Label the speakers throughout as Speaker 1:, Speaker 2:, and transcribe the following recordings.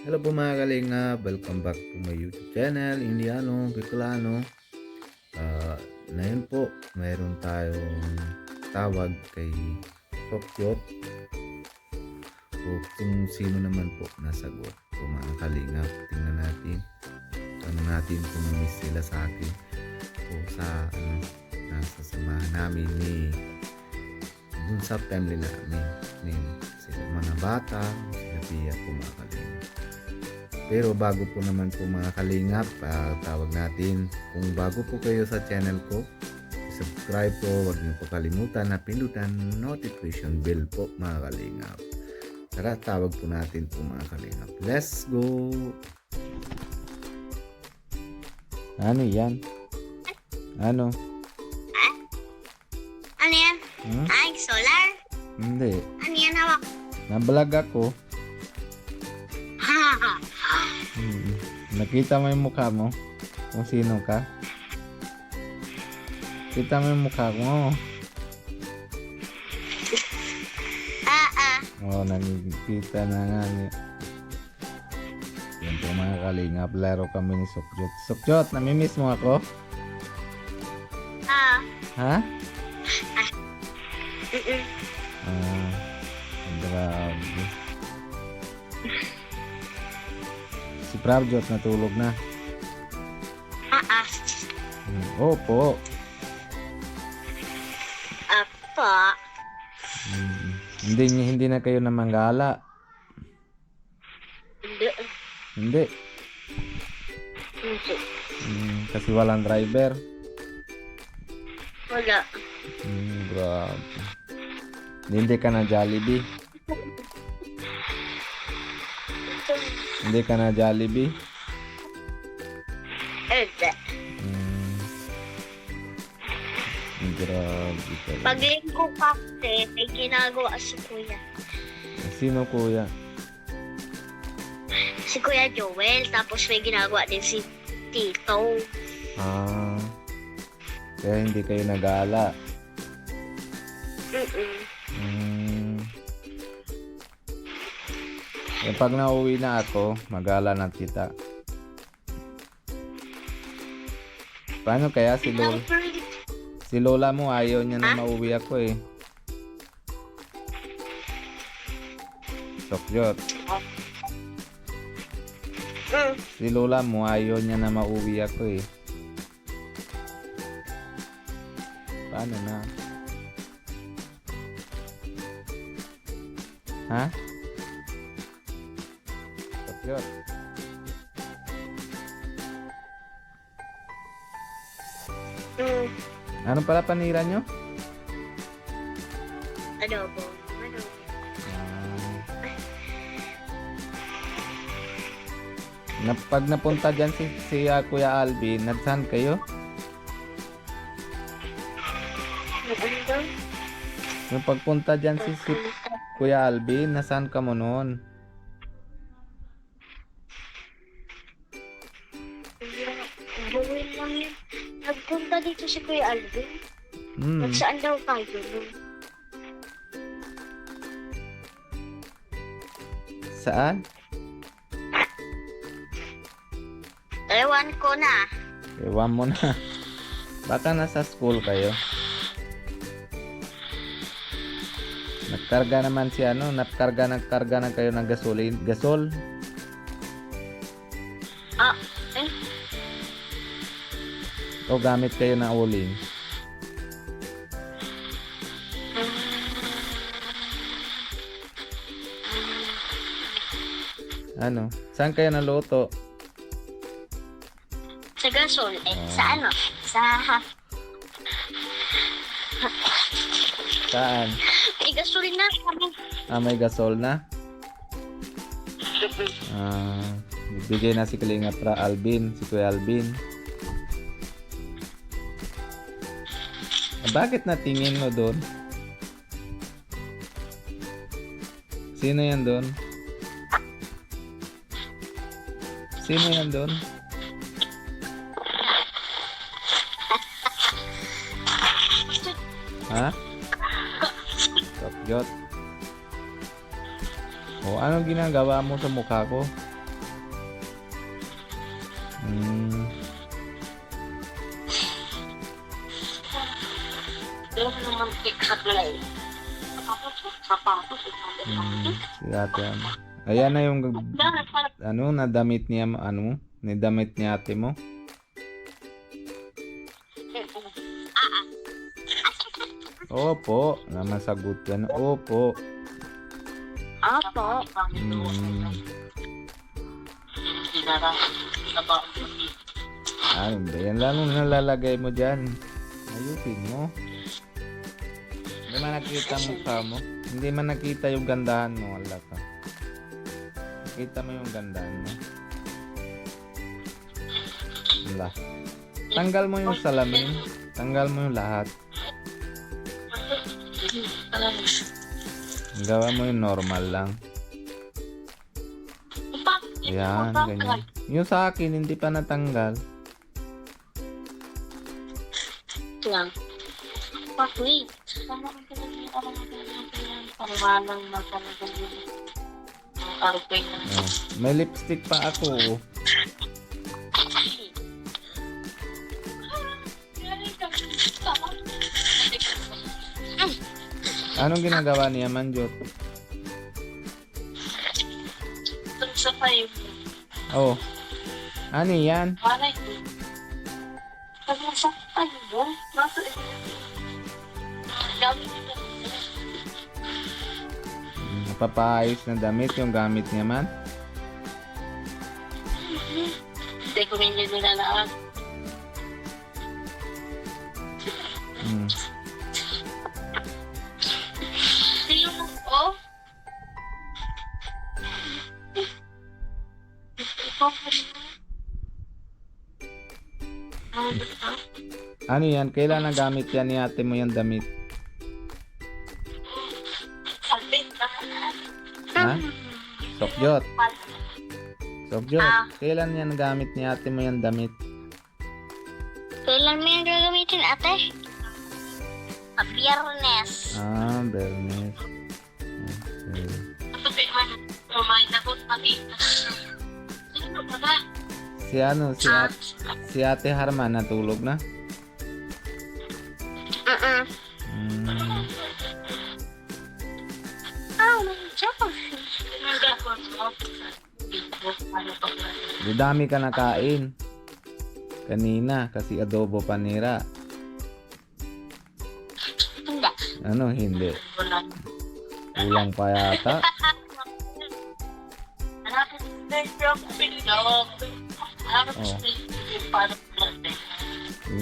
Speaker 1: Hello po mga kalingap, welcome back to my YouTube channel, Indiano, Bicolano. Ngayon po, mayroon tayong tawag kay Sokyot o kung sino naman po nasagot. So mga kalingap, tingnan natin. Ano natin kung miss sila sa akin o sa nasa samahan namin ni dun sa family namin. Sila mga bata, sila Pia po mga kalingap. Pero bago po naman po mga kalingap, tawag natin, kung bago po kayo sa channel ko, subscribe po, huwag niyo po kalimutan na pindutan notification bell po mga kalingap. Tara, tawag po natin po mga kalingap. Let's go! Ano yan? Ano?
Speaker 2: Ano yan? Ay, solar?
Speaker 1: Hindi.
Speaker 2: Ano yan hawak?
Speaker 1: Nabalag ako. Nakita mo yung mukha mo? Kung sino ka? Kita mo yung mukha mo? Oo, nakikita na nga niya. Yan po mga kalingap, laro kami ni Sokyot. Sokyot, namimiss mo ako? Ha? Grabe. Si Pravjot natulog na. Opo.
Speaker 2: Apa?
Speaker 1: Hindi na kayo namanggala.
Speaker 2: Hindi.
Speaker 1: Hindi. Kasi walang driver.
Speaker 2: Wala.
Speaker 1: Grabe. Hindi ka na Jollibee. Hindi ka na Jollibee.
Speaker 2: Hindi.
Speaker 1: Grabe ka.
Speaker 2: Paglinggo pa kasi, may ginagawa si Kuya.
Speaker 1: Sino kuya?
Speaker 2: Si Kuya Joel, tapos may ginagawa din si Tito.
Speaker 1: Kaya hindi kayo nag-aala. Pag nauwi na ako, mag-aala na kita. Paano kaya si Lola? Si Lola mo ayaw niya na mauwi ako eh. Sokyot. Si Lola mo ayaw niya na mauwi ako eh. Paano na? Ha? Sokyot. Ano pala panira nyo?
Speaker 2: Adobo.
Speaker 1: Pag napunta dyan si Kuya Alvin, nadsan kayo? Yung pagpunta dyan si Kuya Alvin, nasaan ka mo noon?
Speaker 2: Gawin lang yun. Nagpunta dito si Kuya Alvin. Nagsaan daw tayo nun?
Speaker 1: Saan?
Speaker 2: Ewan ko na.
Speaker 1: Ewan mo na. Baka nasa school kayo. Nagkarga naman si nagkarga na kayo ng gasol. O gamit kayo ng uling. Ano? Saan kayo naluto?
Speaker 2: Sa gasol. Sa ano?
Speaker 1: Saan?
Speaker 2: May gasol na kami.
Speaker 1: May gasol na? Bigay na si Kalingap Alvin, si Kuya Alvin. Bakit natingin mo doon? Sino yan doon? Sino yan doon? Ha? Sokyot. O, anong ginagawa mo sa mukha ko? Mm.
Speaker 2: Doon naman sa play. Sapatos.
Speaker 1: Si ate ano. Ayan na yung nadamit niya nidamit ni ate mo. Opo, naman sagot yan. Opo.
Speaker 2: Apo.
Speaker 1: Ano ba yan? Lalo nalalagay mo dyan. Ayusin mo. Hindi man nakita mukha mo. Hindi man nakita yung gandahan mo. Wala ka. Nakita mo yung gandahan mo. Wala. Tanggal mo yung salamin. Tanggal mo yung lahat. Gawa mo yung normal lang. Ayan, ganyan. Yung sa akin, hindi pa natanggal.
Speaker 2: Lang. Wait. Parang
Speaker 1: Oh, may lipstick pa ako. Anong ginagawa niya, Manjot?
Speaker 2: sa 5.
Speaker 1: Oh. Ano yan?
Speaker 2: Malay ko. Pag nasaktan mo, nasa gamit nito.
Speaker 1: Napapaayos na damit yung gamit niya man.
Speaker 2: Hindi ko rin yun nilalaan. Sino mo ko?
Speaker 1: Ano yan? Kailan nagamit yan ni ate mo yung damit? Ha? Sokjot. Sokjot. Kailan yan nagamit ni ate mo yung damit?
Speaker 2: Kailan mo yung gagamitin, ate? Biyernes.
Speaker 1: Ah, Bernes. Okay. Si ate Harman natulog na? Dami ka nakain kanina kasi adobo panira.
Speaker 2: Hindi.
Speaker 1: Ano hindi? Kulang pa yata.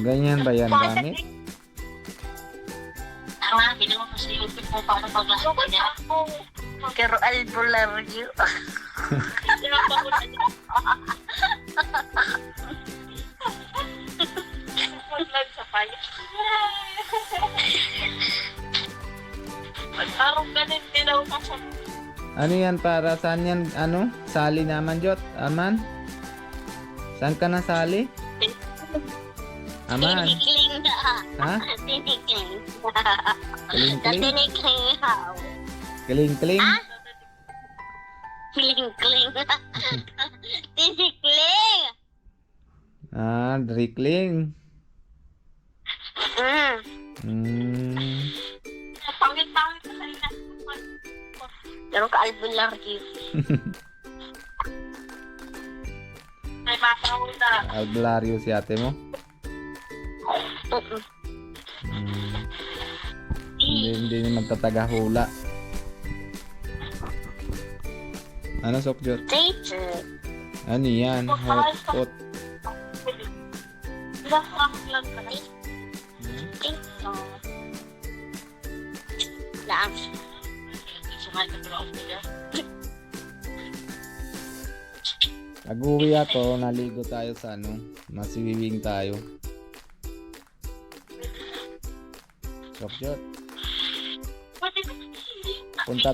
Speaker 1: Ganyan ba yan gamit?
Speaker 2: Hindi mo kasi YouTube mo paano paglasa niya. Pero albularyo.
Speaker 1: Ano yan para saan yan? Ano? Sali naman Jot? Aman? Saan ka nasali? Aman?
Speaker 2: Tinikling na.
Speaker 1: Ha?
Speaker 2: Tinikling.
Speaker 1: Kling-kling?
Speaker 2: Tinikling how?
Speaker 1: Kling-kling?
Speaker 2: Kling-kling. Tinikling.
Speaker 1: Ah, drikling.
Speaker 2: Pangit-pangit na kanina. Pero ka-albularyo. Ay, matawag na.
Speaker 1: Albularyo si ate mo? Hindi naman tatagahula. Ano Sokjot?
Speaker 2: Teacher.
Speaker 1: Ano yan? Hotpot.
Speaker 2: Ilang lang ka na? Laan.
Speaker 1: Pag-uwi ako, naligo tayo sa masiwiwing tayo. Sokjot. Punta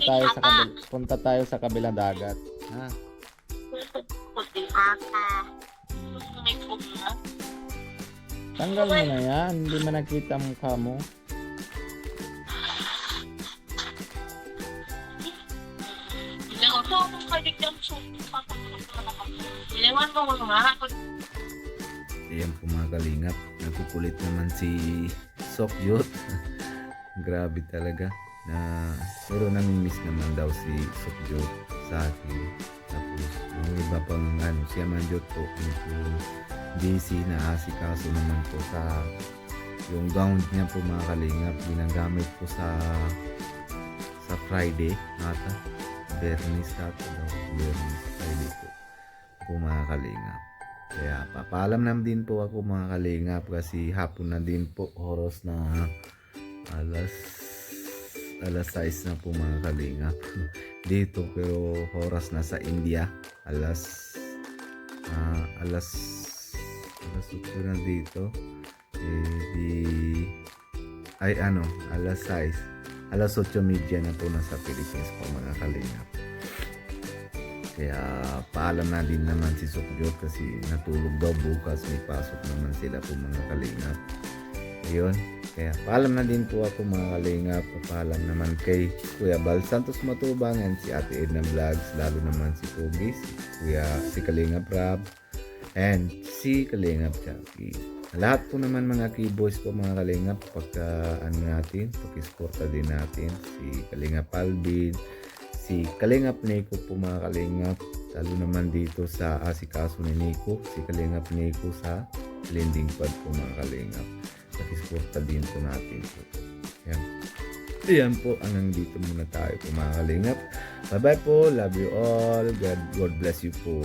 Speaker 1: tayo sa kabilang dagat. Ha? Tanggal mo na yan. Hindi man nakita ang mukha mo.
Speaker 2: Ilewan mo mga
Speaker 1: Ayan po mga kalingap. Nagkukulit naman si Sokyot. Grabe talaga. Pero namimiss naman daw si Sokyot sa akin. Tapos yung iba pang si Amanjot po, yung busy na asikaso naman po sa yung gown niya po mga kalingap. Ginagamit po sa Friday ata. Bernis ata daw. Bernis Friday po mga kalingap. Kaya papaalam na din po ako mga kalingap kasi hapon na din po, oras na alas 6 na po mga kalingap dito, pero oras na sa India alas 8 na dito alas 6 alas 8:30 na po nasa Philippines po mga kalingap. Kaya paalam na din naman si Sukjot kasi natulog daw bukas, may pasok naman sila po mga kalingap. Ayun, kaya paalam na din po ako mga kalingap. Paalam naman kay Kuya Bal Santos Matubangan, si Ate Edna Vlogs, lalo naman si Pugis, si Kalingap Rab, and si Kalingap Chucky. Lahat po naman mga keyboys po mga kalingap, pagka pag-sporta din natin si Kalingap Alvin, si Kalingap Nico po mga kalingap, lalo naman dito sa asikaso ni Nico, si Kalingap Nico sa lending pad po mga kalingap. Pag-sporta din po natin po. Ayan po, hanggang dito muna tayo po mga kalingap. Bye bye po, love you all, God bless you po.